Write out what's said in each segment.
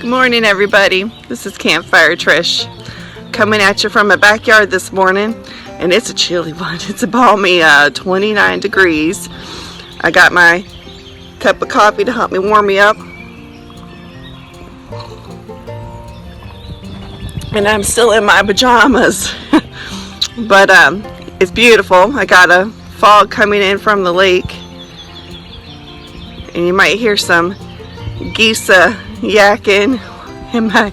Good morning, everybody. This is Campfire Trish coming at you from my backyard this morning, and it's a chilly one. It's a balmy 29 degrees. I got my cup of coffee to help me warm me up, and I'm still in my pajamas. But it's beautiful. I got a fog coming in from the lake, and you might hear some geese yakking, and my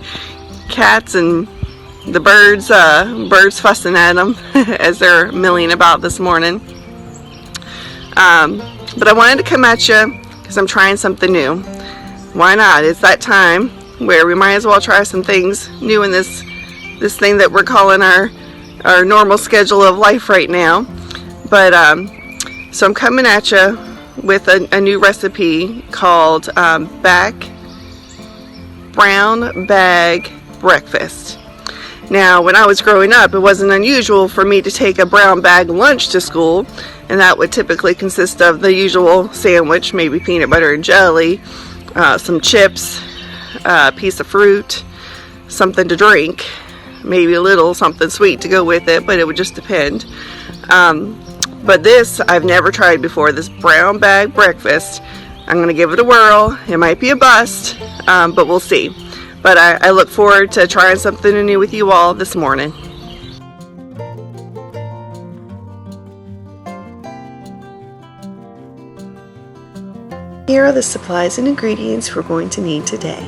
cats and the birds fussing at them as they're milling about this morning. But I wanted to come at you because I'm trying something new. Why not? It's that time where we might as well try some things new in this thing that we're calling our normal schedule of life right now. But so I'm coming at you with a new recipe called brown bag breakfast. Now, when I was growing up, it wasn't unusual for me to take a brown bag lunch to school, and that would typically consist of the usual sandwich, maybe peanut butter and jelly, some chips, a piece of fruit, something to drink, maybe a little something sweet to go with it, but it would just depend. But this I've never tried before, this brown bag breakfast. I'm going to give it a whirl. It might be a bust, but we'll see. But I look forward to trying something new with you all this morning. Here are the supplies and ingredients we're going to need today.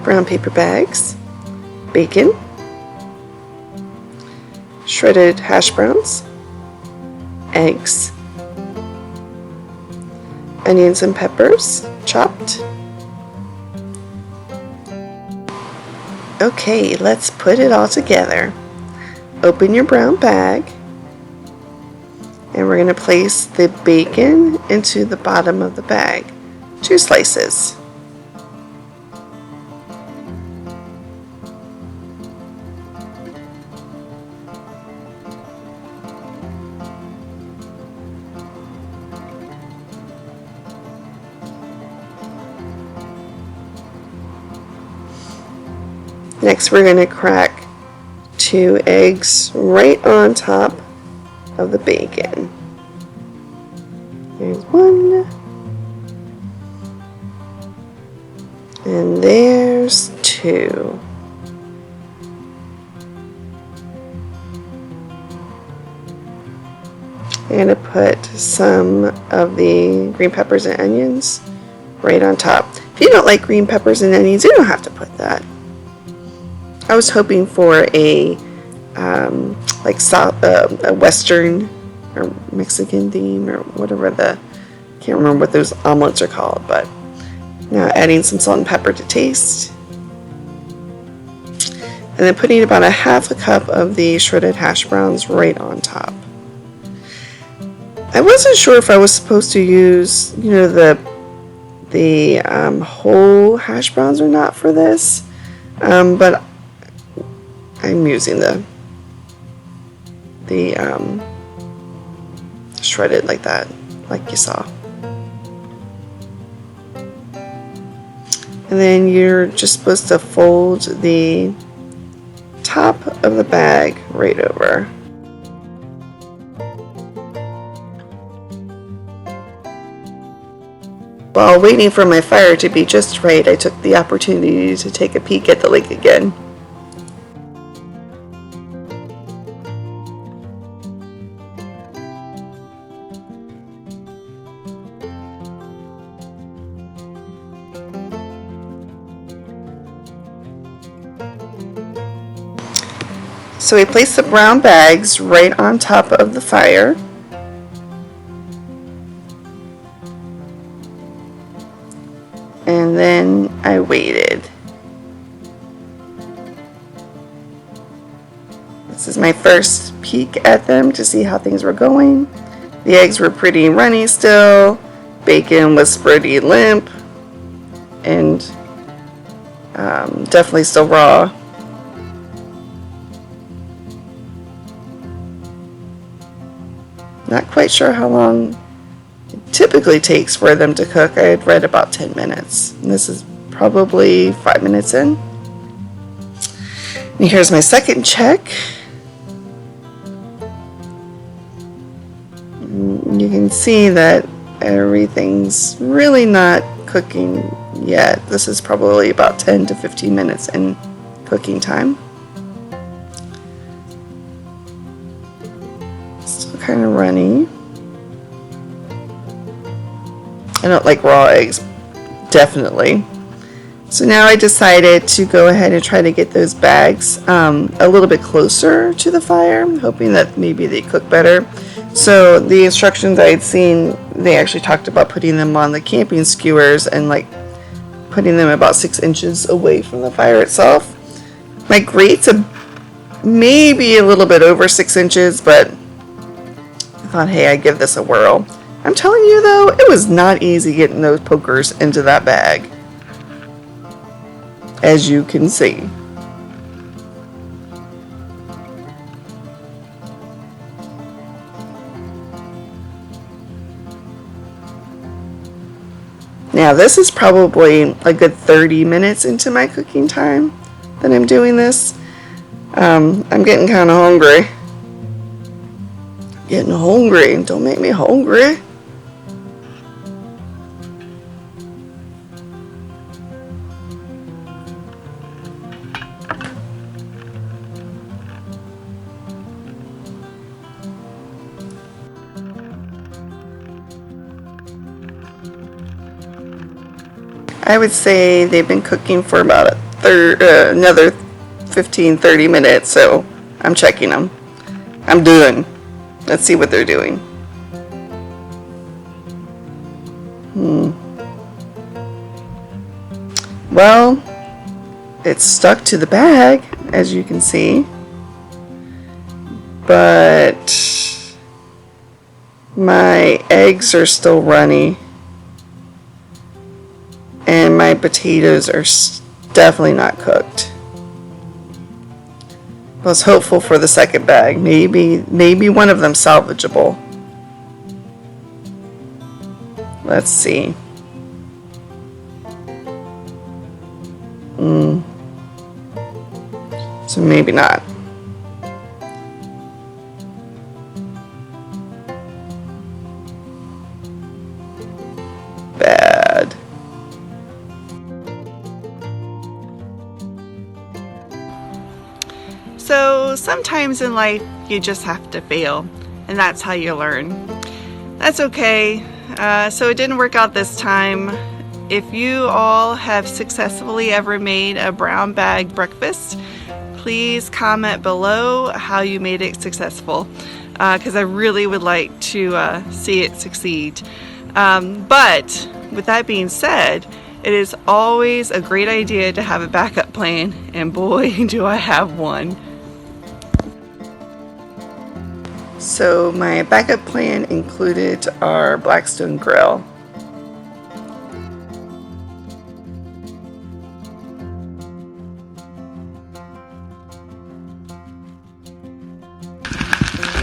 Brown paper bags, bacon, shredded hash browns, eggs, onions and peppers chopped. Okay, let's put it all together. Open your brown bag, and we're going to place the bacon into the bottom of the bag, 2 slices. Next, we're going to crack 2 eggs right on top of the bacon. There's 1. And there's 2. I'm going to put some of the green peppers and onions right on top. If you don't like green peppers and onions, you don't have to put that. I was hoping for a Western or Mexican theme or whatever can't remember what those omelets are called, but now adding some salt and pepper to taste. And then putting about a half a cup of the shredded hash browns right on top. I wasn't sure if I was supposed to use, the whole hash browns or not for this, but I'm using the shredded like that, like you saw. And then you're just supposed to fold the top of the bag right over. While waiting for my fire to be just right, I took the opportunity to take a peek at the lake again. So we place the brown bags right on top of the fire. And then I waited. This is my first peek at them to see how things were going. The eggs were pretty runny still. Bacon was pretty limp. And definitely still raw. Not quite sure how long it typically takes for them to cook, I had read about 10 minutes. And this is probably 5 minutes in. And here's my second check. You can see that everything's really not cooking yet. This is probably about 10 to 15 minutes in cooking time. Still kind of runny. I don't like raw eggs, definitely. So now I decided to go ahead and try to get those bags a little bit closer to the fire, hoping that maybe they cook better. So the instructions I had seen, they actually talked about putting them on the camping skewers and like putting them about 6 inches away from the fire itself. My grate's maybe a little bit over 6 inches, but I thought, hey, I'd give this a whirl. I'm telling you though, it was not easy getting those pokers into that bag, as you can see. Now this is probably a good 30 minutes into my cooking time that I'm doing this. I'm getting kind of hungry. Getting hungry. Don't make me hungry. I would say they've been cooking for about another 15-30 minutes, so I'm checking them. I'm done. Let's see what they're doing. Well, it's stuck to the bag, as you can see, but my eggs are still runny. And my potatoes are definitely not cooked. I was hopeful for the second bag. Maybe one of them salvageable. Let's see. So maybe not. Bad. So sometimes in life you just have to fail, and that's how you learn. That's okay. So it didn't work out this time. If you all have successfully ever made a brown bag breakfast, please comment below how you made it successful, because I really would like to see it succeed. But with that being said, it is always a great idea to have a backup plan, and boy do I have one. So my backup plan included our Blackstone grill.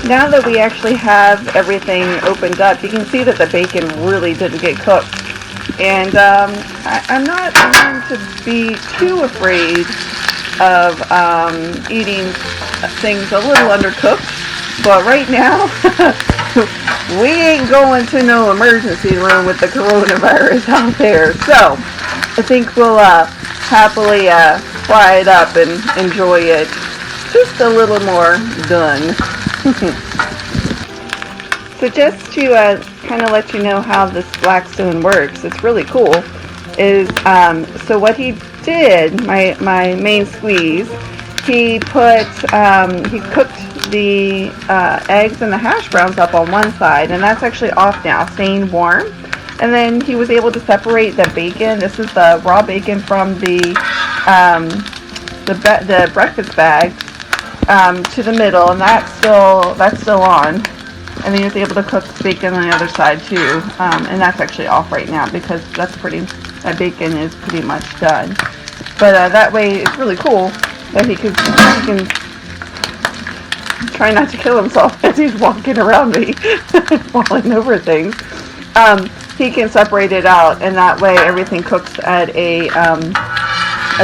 Now that we actually have everything opened up, you can see that the bacon really didn't get cooked. And I'm not going to be too afraid of eating things a little undercooked. But right now, we ain't going to no emergency room with the coronavirus out there. So, I think we'll happily fry it up and enjoy it just a little more done. So just to kind of let you know how this Blackstone works, it's really cool, is so what he did, my main squeeze, he cooked the eggs and the hash browns up on one side, and that's actually off now, staying warm. And then he was able to separate the bacon. This is the raw bacon from the breakfast bag to the middle, and that's still on. And then he was able to cook the bacon on the other side too, and that's actually off right now because that bacon is pretty much done. But that way, it's really cool that he can try not to kill himself as he's walking around me, falling over things. he can separate it out, and that way everything cooks at a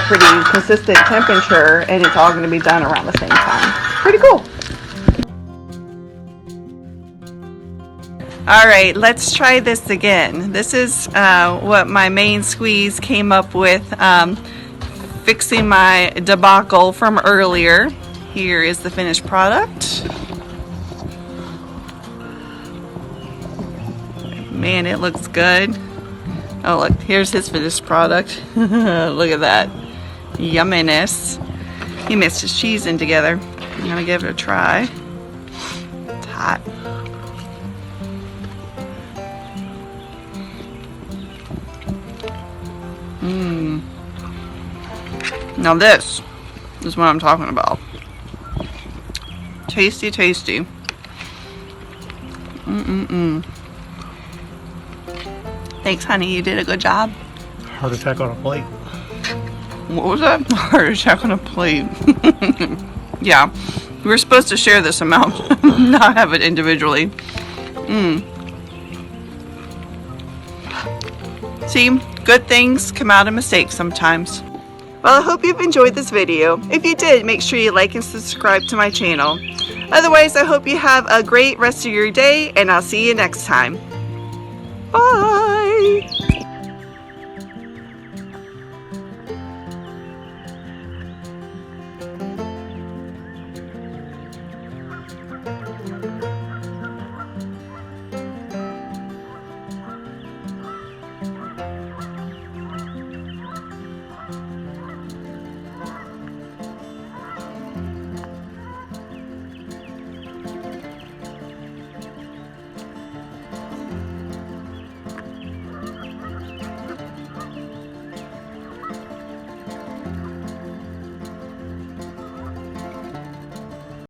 pretty consistent temperature, and it's all going to be done around the same time. Pretty cool. Alright, let's try this again. This is what my main squeeze came up with, fixing my debacle from earlier. Here is the finished product. Man, it looks good. Oh look, here's his finished product. Look at that. Yumminess. He mixed his cheese in together. I'm gonna give it a try. It's hot. Now this is what I'm talking about. Tasty, tasty. Thanks, honey. You did a good job. Heart attack on a plate. What was that? Heart attack on a plate. Yeah. We were supposed to share this amount, not have it individually. See, good things come out of mistakes sometimes. Well, I hope you've enjoyed this video. If you did, make sure you like and subscribe to my channel. Otherwise, I hope you have a great rest of your day, and I'll see you next time. Bye!